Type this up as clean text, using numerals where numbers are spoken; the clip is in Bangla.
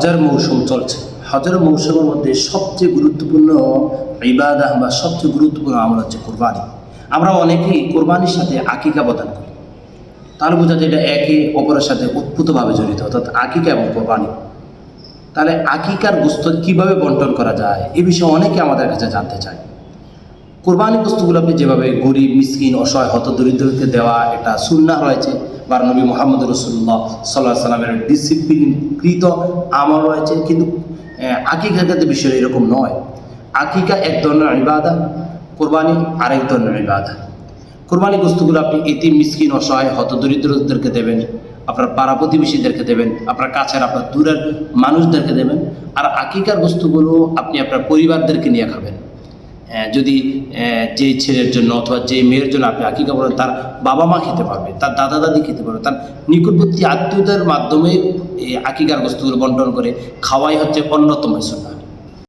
হজের মৌসুম চলছে। হজের মৌসুমের মধ্যে সবচেয়ে গুরুত্বপূর্ণ ইবাদত বা সবচেয়ে গুরুত্বপূর্ণ আমল হচ্ছে কোরবানি। আমরা অনেকেই কোরবানির সাথে আকিকা প্রদান করি। তাহলে বোঝা যায় এটা একে অপরের সাথে উৎপুতভাবে জড়িত, অর্থাৎ আকিকা এবং কোরবানি। তাহলে আকিকার গোশত কীভাবে বন্টন করা যায় এ বিষয়ে অনেকে আমাদের কাছে জানতে চায়। কোরবানি গোশতগুলো আপনি যেভাবে গরিব, মিসকিন, অসহায়, হতদরিদ্রকে দেওয়া, এটা সুন্নাহ রয়েছে বা নবী মুহাম্মদ রাসূলুল্লাহ সাল্লাল্লাহু আলাইহি সাল্লামের ডিসিপ্লিনকৃত আমল রয়েছে। কিন্তু আকিকার ক্ষেত্রে বিষয় এরকম নয়। আকিকা এক ধরনের ইবাদত, কোরবানি আরেক ধরনের ইবাদত। কোরবানি গোশতগুলো আপনি এতিম, মিসকিন, অসহায়, হতদরিদ্রদেরকে দেবেন, আপনার পাড়া প্রতিবেশীদেরকে দেবেন, আপনার কাছের আপনার দূরের মানুষদেরকে দেবেন। আর আকিকার গোশতগুলো আপনি আপনার পরিবারদেরকে নিয়ে খাবেন। যদি যে ছেলের জন্য অথবা যে মেয়ের জন্য আপনি আকিকা করেন, তার বাবা মা খেতে পারবে, তার দাদা দাদি খেতে পারবে, তার নিকটবর্তী আত্মীয়দের মাধ্যমে এই আকিকার গোশতগুলো বন্টন করে খাওয়াই হচ্ছে অন্যতম সুন্নাহ।